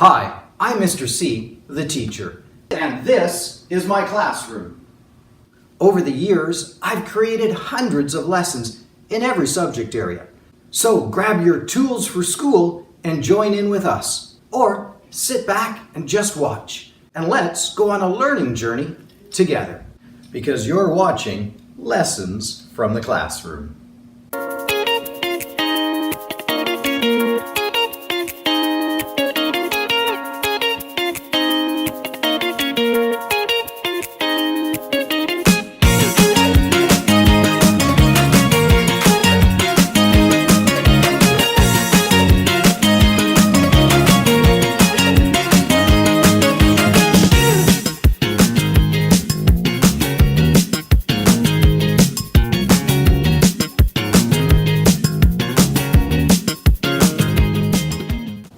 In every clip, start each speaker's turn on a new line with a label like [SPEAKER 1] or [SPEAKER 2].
[SPEAKER 1] Hi, I'm Mr. C, the teacher, and this is my classroom. Over the years, I've created hundreds of lessons in every subject area. So grab your tools for school and join in with us. Or sit back and just watch. And let's go on a learning journey together. Because you're watching Lessons from the Classroom.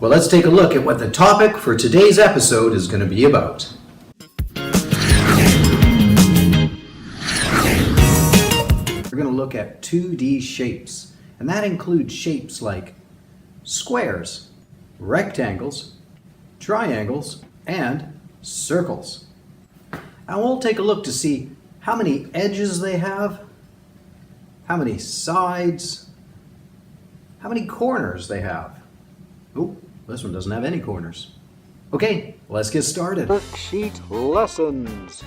[SPEAKER 1] Well, let's take a look at what the topic for today's episode is going to be about. We're going to look at 2D shapes, and that includes shapes like squares, rectangles, triangles, and circles. And we'll take a look to see how many edges they have, how many sides, how many corners they have. Oh, this one doesn't have any corners. Okay, let's get started.
[SPEAKER 2] Worksheet lessons.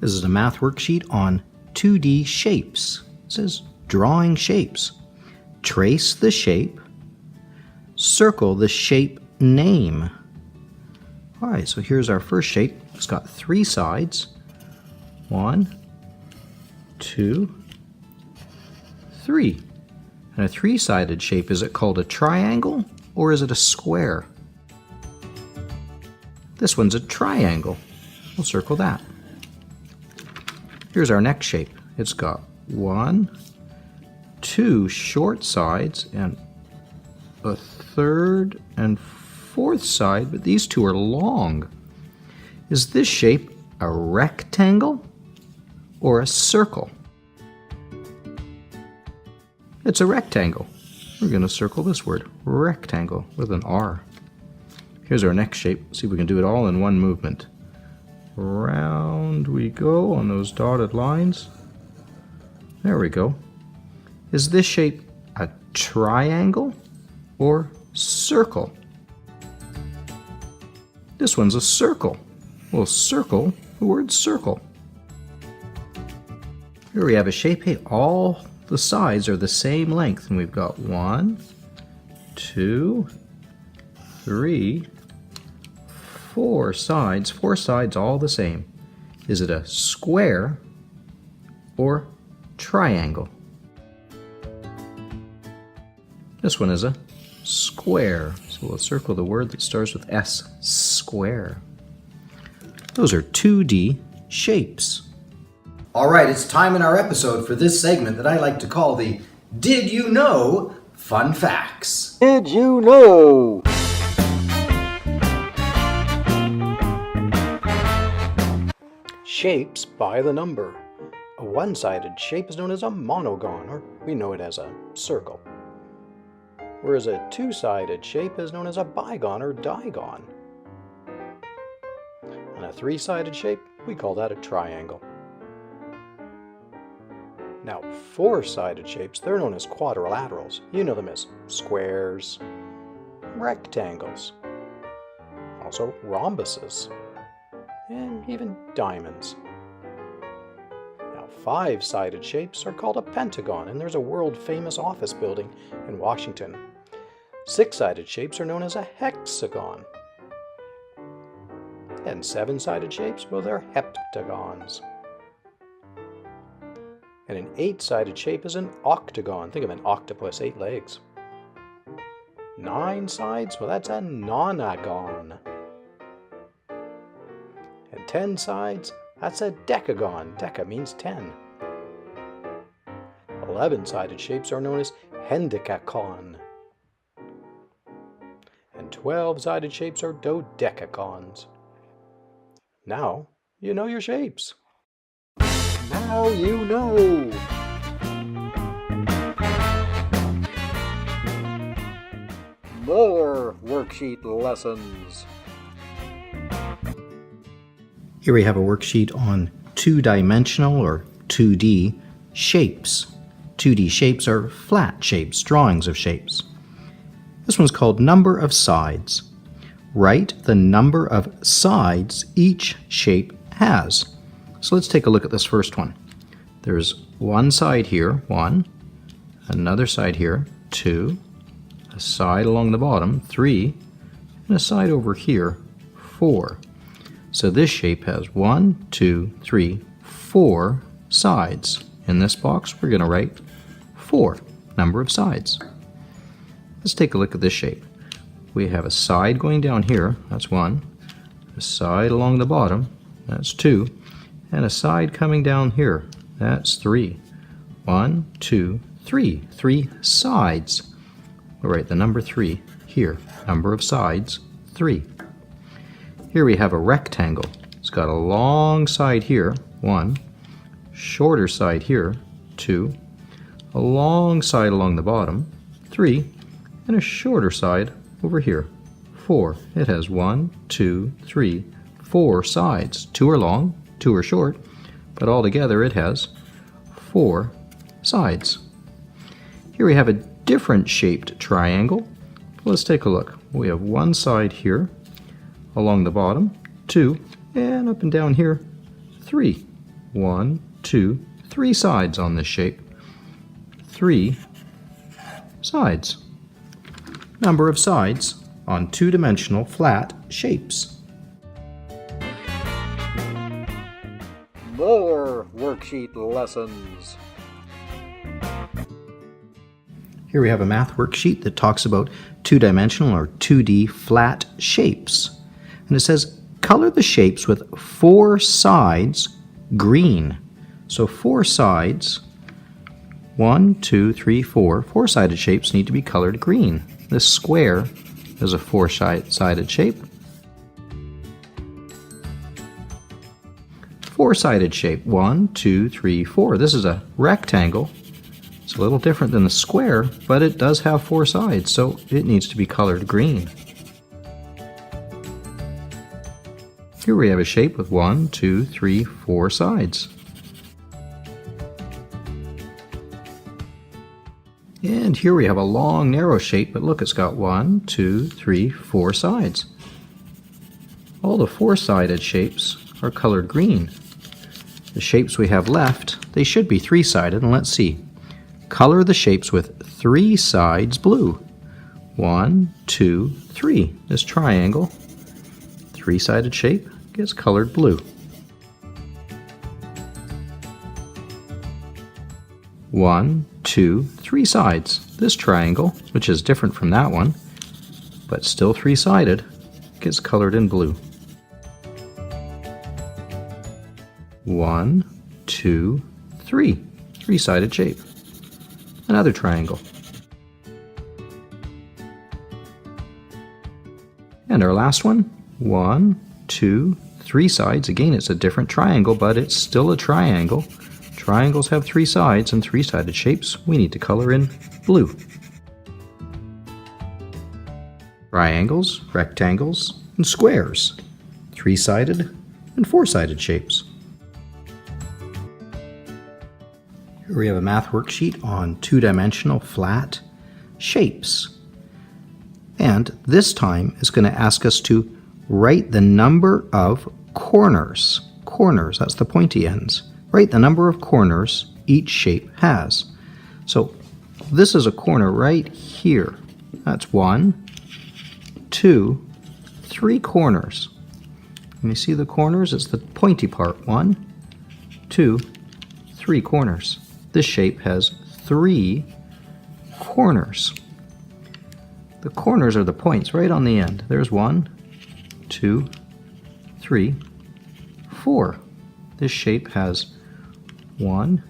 [SPEAKER 1] This is a math worksheet on 2D shapes. It says drawing shapes. Trace the shape. Circle the shape name. All right, so here's our first shape. It's got 3 sides. 1, 2, 3. And a 3-sided shape, is it called a triangle or is it a square? This one's a triangle. We'll circle that. Here's our next shape. It's got 1, 2 short sides and a 3rd and 4th side, but these 2 are long. Is this shape a rectangle or a circle? It's a rectangle. We're going to circle this word, rectangle, with an R. Here's our next shape. See if we can do it all in one movement. Round we go on those dotted lines. There we go. Is this shape a triangle or circle? This one's a circle. We'll circle the word circle. Here we have a shape. Hey, all the sides are the same length, and we've got 1, 2, 3, 4 sides. 4 sides all the same. Is it a square or triangle? This one is a square. So we'll circle the word that starts with S, square. Those are 2D shapes. All right, it's time in our episode for this segment that I like to call the Did You Know Fun Facts.
[SPEAKER 2] Did you know? Shapes by the number. A one-sided shape is known as a monogon, or we know it as a circle. Whereas a two-sided shape is known as a bigon or digon. And a three-sided shape, we call that a triangle. Now, four-sided shapes, they're known as quadrilaterals. You know them as squares, rectangles, also rhombuses, and even diamonds. Now, five-sided shapes are called a pentagon, and there's a world-famous office building in Washington. Six-sided shapes are known as a hexagon. And seven-sided shapes, well, they're heptagons. And an eight-sided shape is an octagon. Think of an octopus, 8 legs. 9 sides, well, that's a nonagon. And 10 sides, that's a decagon. Deca means 10. 11-sided shapes are known as hendecacon. And 12-sided shapes are dodecagons. Now, you know your shapes.
[SPEAKER 3] Now
[SPEAKER 2] Now you know! More worksheet lessons.
[SPEAKER 1] Here we have a worksheet on two-dimensional or 2D shapes. 2D shapes are flat shapes, drawings of shapes. This one's called number of sides. Write the number of sides each shape has. So let's take a look at this first one. There's one side here, 1, another side here, 2, a side along the bottom, 3, and a side over here, 4. So this shape has 1, 2, 3, 4 sides. In this box, we're going to write 4, number of sides. Let's take a look at this shape. We have a side going down here, that's 1, a side along the bottom, that's 2, and a side coming down here, that's 3. 1, 2, 3. 3 sides. We'll write the number 3 here, number of sides, 3. Here we have a rectangle. It's got a long side here, 1, shorter side here, 2, a long side along the bottom, 3, and a shorter side over here, 4. It has 1, 2, 3, 4 sides. 2 are long, 2 are short, but altogether it has 4 sides. Here we have a different shaped triangle. Let's take a look. We have one side here along the bottom, 2, and up and down here, 3. 1, 2, 3 sides on this shape. 3 sides. Number of sides on two-dimensional flat shapes.
[SPEAKER 2] More worksheet lessons.
[SPEAKER 1] Here we have a math worksheet that talks about two-dimensional or 2D flat shapes. And it says, color the shapes with 4 sides green. So 4 sides, 1, 2, 3, 4. 4-sided shapes need to be colored green. This square is a 4-sided shape. 4-sided shape, 1, 2, 3, 4. This is a rectangle. It's a little different than the square, but it does have 4 sides, so it needs to be colored green. Here we have a shape with 1, 2, 3, 4 sides. And here we have a long, narrow shape, but look, it's got 1, 2, 3, 4 sides. All the 4-sided shapes are colored green. The shapes we have left, they should be 3-sided, and let's see. Color the shapes with 3 sides blue. 1, 2, 3. This triangle, 3-sided shape, gets colored blue. 1, 2, 3 sides. This triangle, which is different from that one, but still 3-sided, gets colored in blue. 1, 2, 3. 3-sided shape. Another triangle. And our last one, 1, 2, 3 sides. Again, it's a different triangle, but it's still a triangle. Triangles have 3 sides, and 3-sided shapes we need to color in blue. Triangles, rectangles, and squares. 3-sided and 4-sided shapes. Here we have a math worksheet on two-dimensional flat shapes. And this time it's going to ask us to write the number of corners. Corners, that's the pointy ends. Write the number of corners each shape has. So this is a corner right here. That's 1, 2, 3 corners. Can you see the corners? It's the pointy part. 1, 2, 3 corners. This shape has 3 corners. The corners are the points right on the end. There's 1, 2, 3, 4. This shape has 1,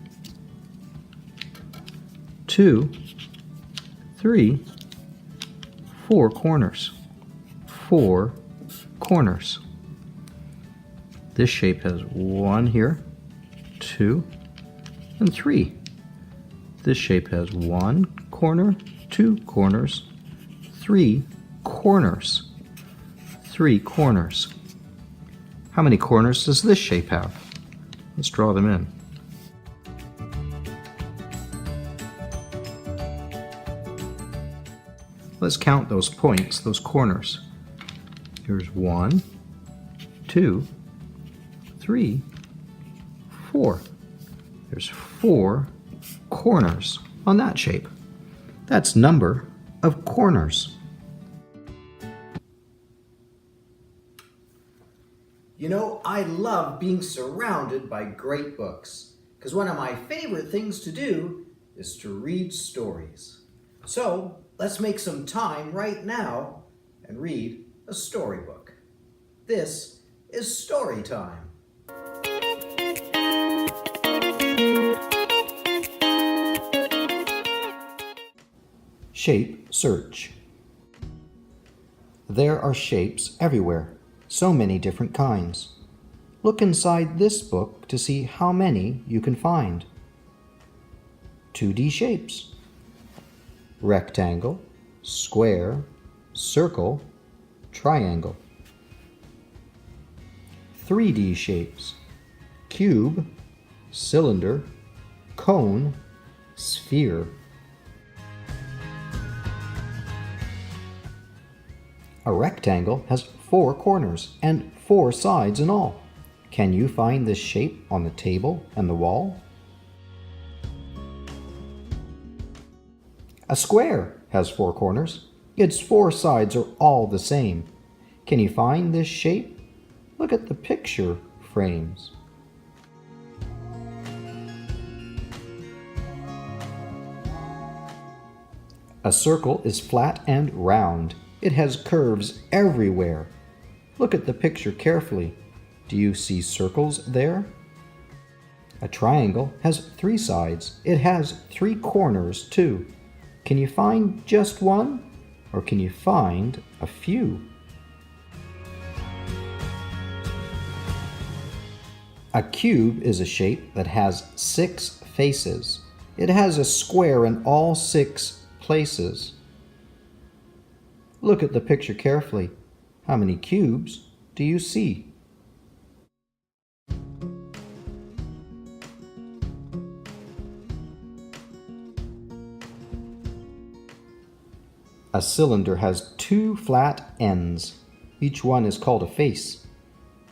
[SPEAKER 1] 2, 3, 4 corners. 4 corners. This shape has 1 here, 2, and 3. This shape has 1 corner, 2 corners, 3 corners. 3 corners. How many corners does this shape have? Let's draw them in. Let's count those points, those corners. Here's 1, 2, 3, 4. There's 4 corners on that shape. That's number of corners. You know, I love being surrounded by great books, because one of my favorite things to do is to read stories. So, let's make some time right now and read a storybook. This is story time. Shape search. There are shapes everywhere, so many different kinds. Look inside this book to see how many you can find. 2D shapes. Rectangle, square, circle, triangle. 3D shapes. Cube, cylinder, cone, sphere. A rectangle has 4 corners and 4 sides in all. Can you find this shape on the table and the wall? A square has 4 corners. Its 4 sides are all the same. Can you find this shape? Look at the picture frames. A circle is flat and round. It has curves everywhere. Look at the picture carefully. Do you see circles there? A triangle has 3 sides. It has 3 corners too. Can you find just one? Or can you find a few? A cube is a shape that has 6 faces. It has a square in all 6 places. Look at the picture carefully. How many cubes do you see? A cylinder has 2 flat ends. Each one is called a face.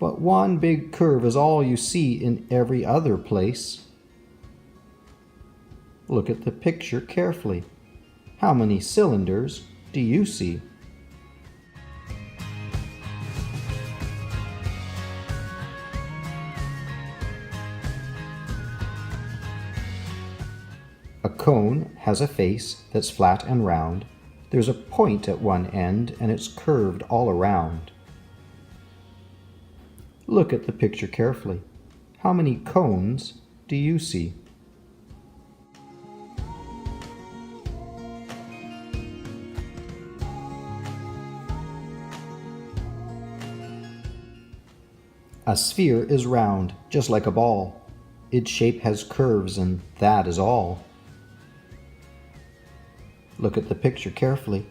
[SPEAKER 1] But one big curve is all you see in every other place. Look at the picture carefully. How many cylinders do you see? A cone has a face that's flat and round. There's a point at one end and it's curved all around. Look at the picture carefully. How many cones do you see? A sphere is round, just like a ball. Its shape has curves and that is all. Look at the picture carefully.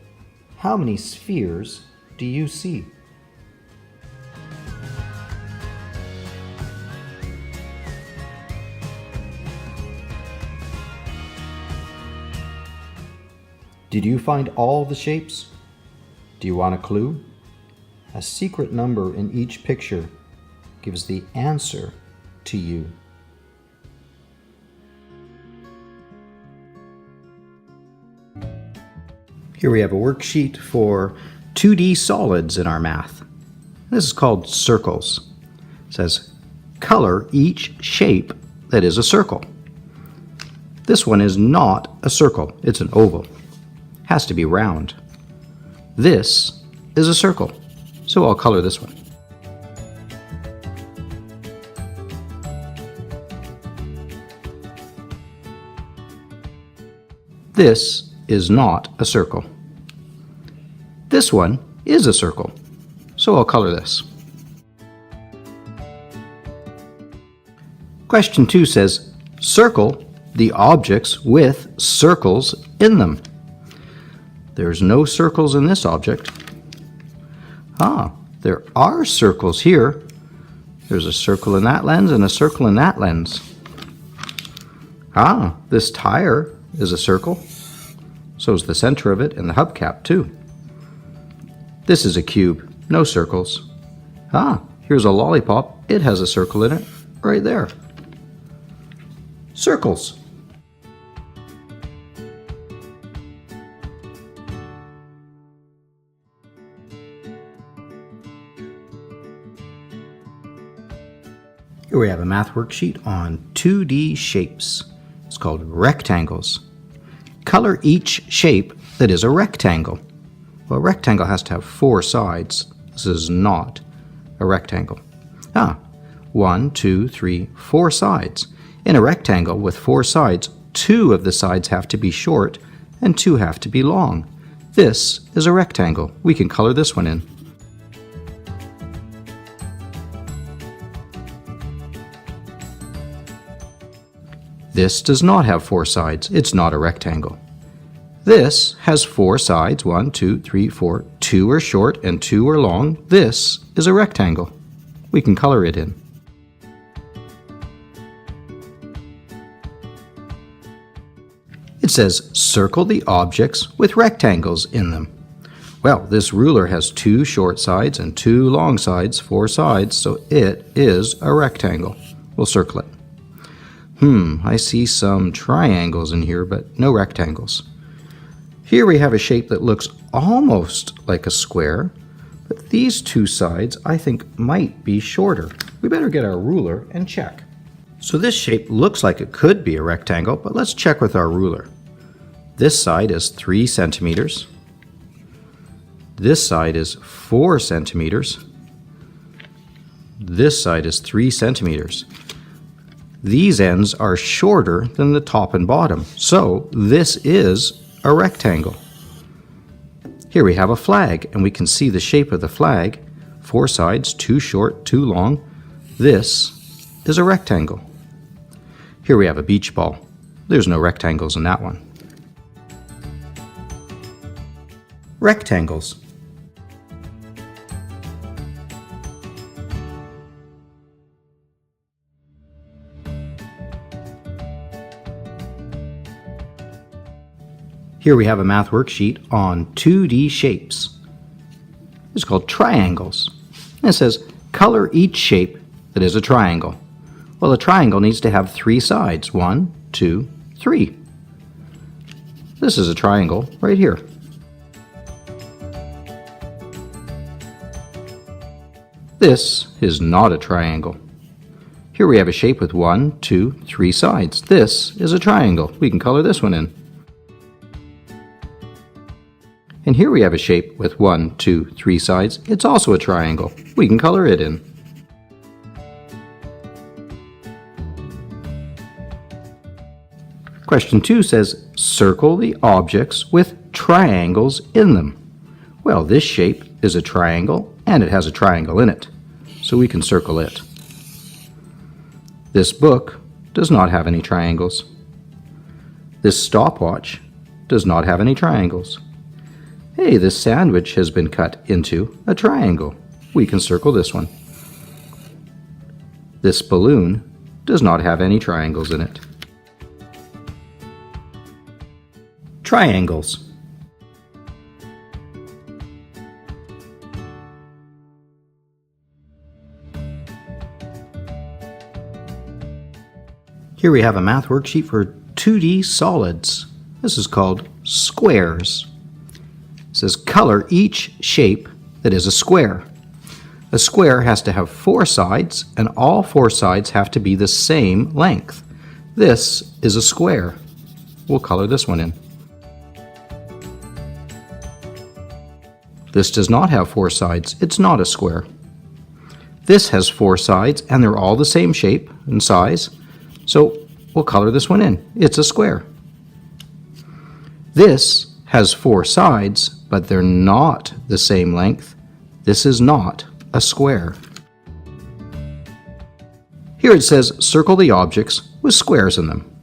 [SPEAKER 1] How many spheres do you see? Did you find all the shapes? Do you want a clue? A secret number in each picture gives the answer to you. Here we have a worksheet for 2D solids in our math. This is called circles. It says, color each shape that is a circle. This one is not a circle, it's an oval. Has to be round. This is a circle, so I'll color this one. This is not a circle. This one is a circle, so I'll color this. Question 2 says, circle the objects with circles in them. There's no circles in this object. There are circles here. There's a circle in that lens and a circle in that lens. This tire is a circle. So is the center of it and the hubcap too. This is a cube, no circles. Here's a lollipop. It has a circle in it right there. Circles. Here we have a math worksheet on 2D shapes. It's called rectangles. Color each shape that is a rectangle. Well, a rectangle has to have 4 sides. This is not a rectangle. 1, 2, 3, 4 sides. In a rectangle with 4 sides, 2 of the sides have to be short and 2 have to be long. This is a rectangle. We can color this one in. This does not have 4 sides. It's not a rectangle. This has 4 sides. 1, 2, 3, 4. 2 are short and 2 are long. This is a rectangle. We can color it in. It says, circle the objects with rectangles in them. Well, this ruler has 2 short sides and 2 long sides, 4 sides, so it is a rectangle. We'll circle it. I see some triangles in here, but no rectangles. Here we have a shape that looks almost like a square, but these 2 sides I think might be shorter. We better get our ruler and check. So this shape looks like it could be a rectangle, but let's check with our ruler. This side is 3 centimeters. This side is 4 centimeters. This side is 3 centimeters. These ends are shorter than the top and bottom, so this is a rectangle. Here we have a flag, and we can see the shape of the flag. 4 sides, 2 short, 2 long. This is a rectangle. Here we have a beach ball. There's no rectangles in that one. Rectangles. Here we have a math worksheet on 2D shapes. It's called triangles. And it says, color each shape that is a triangle. Well, a triangle needs to have 3 sides. 1, 2, 3. This is a triangle right here. This is not a triangle. Here we have a shape with 1, 2, 3 sides. This is a triangle. We can color this one in. And here we have a shape with 1, 2, 3 sides. It's also a triangle. We can color it in. Question 2 says, circle the objects with triangles in them. Well, this shape is a triangle, and it has a triangle in it, so we can circle it. This book does not have any triangles. This stopwatch does not have any triangles. Hey, this sandwich has been cut into a triangle. We can circle this one. This balloon does not have any triangles in it. Triangles. Here we have a math worksheet for 2D solids. This is called squares. It says color each shape that is a square. A square has to have 4 sides, and all 4 sides have to be the same length. This is a square. We'll color this one in. This does not have 4 sides. It's not a square. This has 4 sides, and they're all the same shape and size, so we'll color this one in. It's a square. This has 4 sides, but they're not the same length. This is not a square. Here it says circle the objects with squares in them.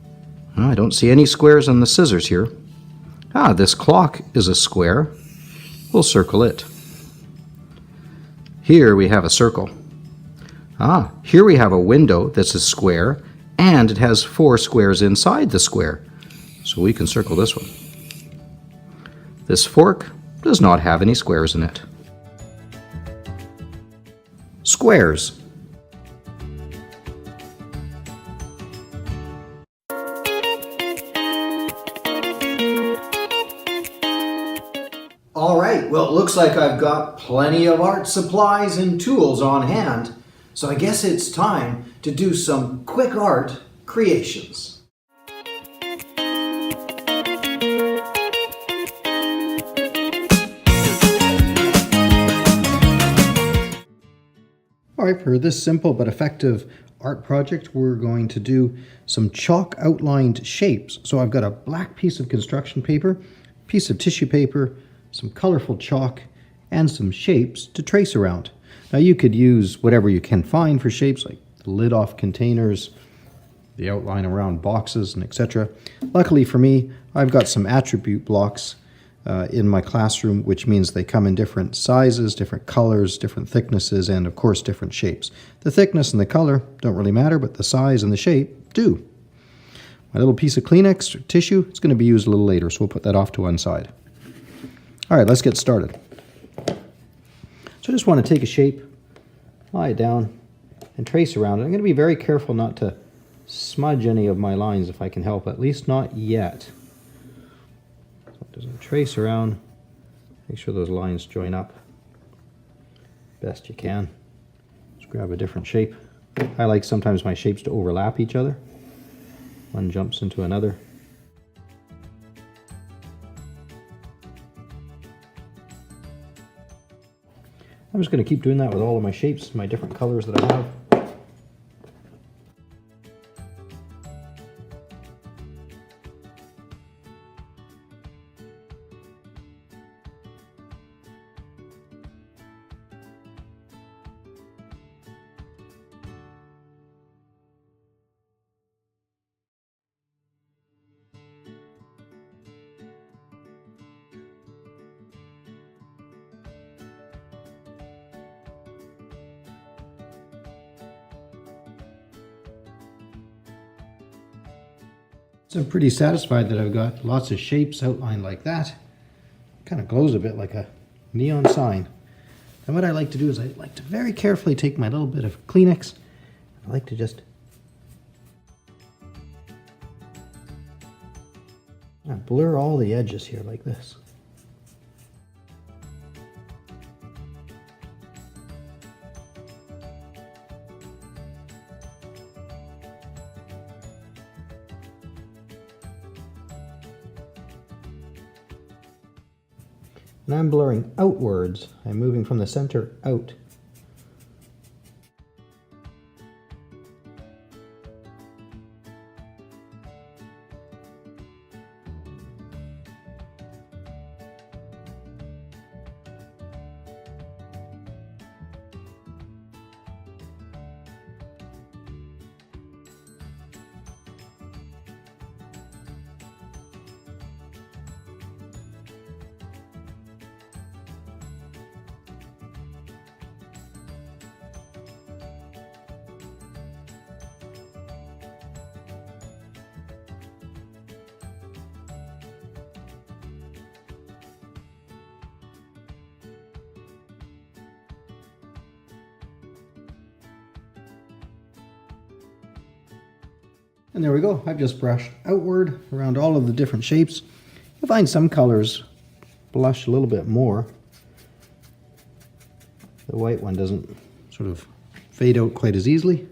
[SPEAKER 1] I don't see any squares on the scissors here. Ah, this clock is a square. We'll circle it. Here we have a circle. Ah, here we have a window that's a square, and it has 4 squares inside the square. So we can circle this one. This fork does not have any squares in it. Squares. All right, well, it looks like I've got plenty of art supplies and tools on hand, so I guess it's time to do some quick art creations. All right, for this simple but effective art project, we're going to do some chalk outlined shapes. So I've got a black piece of construction paper, piece of tissue paper, some colorful chalk, and some shapes to trace around. Now you could use whatever you can find for shapes, like the lid off containers, the outline around boxes, and etc. Luckily for me, I've got some attribute blocks in my classroom, which means they come in different sizes, different colors, different thicknesses, and of course different shapes. The thickness and the color don't really matter, but the size and the shape do. My little piece of Kleenex or tissue is going to be used a little later, so we'll put that off to one side. All right, let's get started. So I just want to take a shape, lie it down, and trace around it. I'm going to be very careful not to smudge any of my lines if I can help, at least not yet. Doesn't trace around, make sure those lines join up best you can. Just grab a different shape. I like sometimes my shapes to overlap each other. One jumps into another. I'm just going to keep doing that with all of my shapes, my different colors that I have. So I'm pretty satisfied that I've got lots of shapes outlined like that. Kind of glows a bit like a neon sign. And what I like to do is I like to very carefully take my little bit of Kleenex. I like to just blur all the edges here like this. And I'm blurring outwards. I'm moving from the center out. And there we go. I've just brushed outward around all of the different shapes. You'll find some colors blush a little bit more. The white one doesn't sort of fade out quite as easily.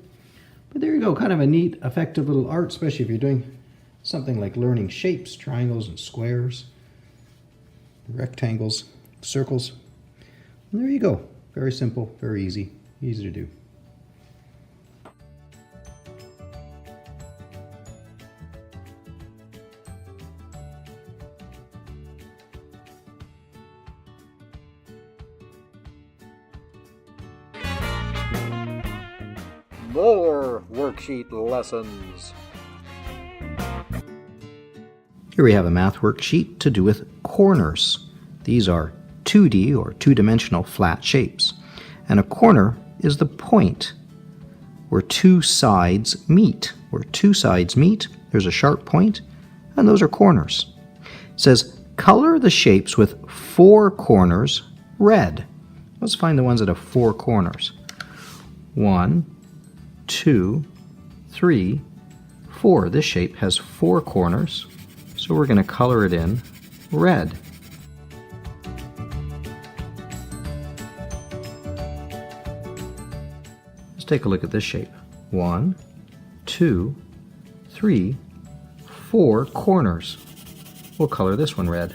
[SPEAKER 1] But there you go, kind of a neat, effective little art, especially if you're doing something like learning shapes, triangles and squares, rectangles, circles. And there you go. Very simple, very easy to do.
[SPEAKER 2] More worksheet lessons.
[SPEAKER 1] Here we have a math worksheet to do with corners. These are 2D or two-dimensional flat shapes. And a corner is the point where two sides meet. Where two sides meet, there's a sharp point, and those are corners. It says, color the shapes with 4 corners red. Let's find the ones that have 4 corners. 1, 2, 3, 4. This shape has 4 corners, so we're going to color it in red. Let's take a look at this shape. 1, 2, 3, 4 corners. We'll color this one red.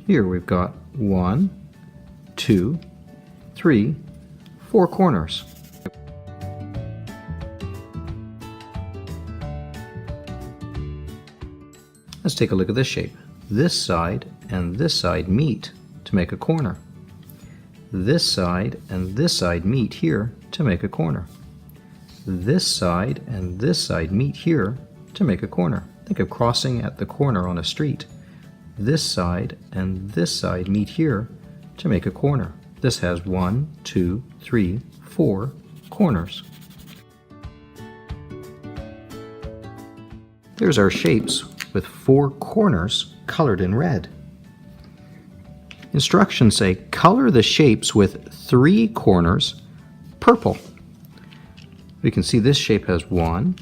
[SPEAKER 1] Here we've got 1, 2, 3, 4 corners. Let's take a look at this shape. This side and this side meet to make a corner. This side and this side meet here to make a corner. This side and this side meet here to make a corner. Think of crossing at the corner on a street. This side and this side meet here to make a corner. This has 1, 2, 3, 4 corners. There's our shapes with 4 corners colored in red. Instructions say color the shapes with 3 corners purple. We can see this shape has 1,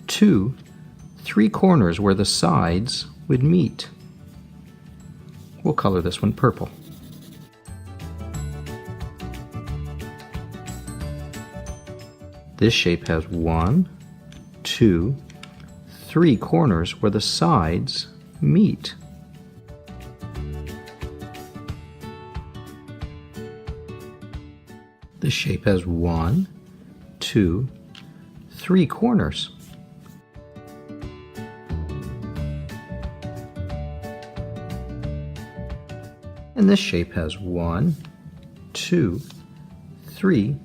[SPEAKER 1] 2, 3 corners where the sides would meet. We'll color this one purple. This shape has 1, 2, 3 corners where the sides meet. This shape has 1, 2, 3 corners. And this shape has 1, 2, 3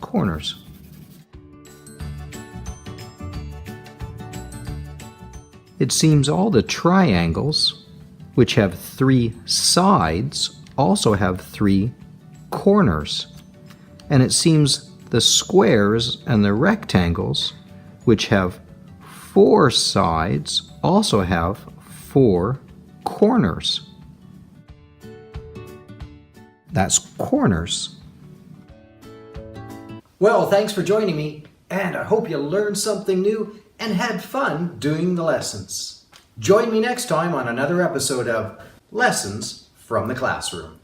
[SPEAKER 1] corners. It seems all the triangles, which have 3 sides, also have 3 corners. And it seems the squares and the rectangles, which have 4 sides, also have 4 corners. That's corners. Well, thanks for joining me, and I hope you learned something new and had fun doing the lessons. Join me next time on another episode of Lessons from the Classroom.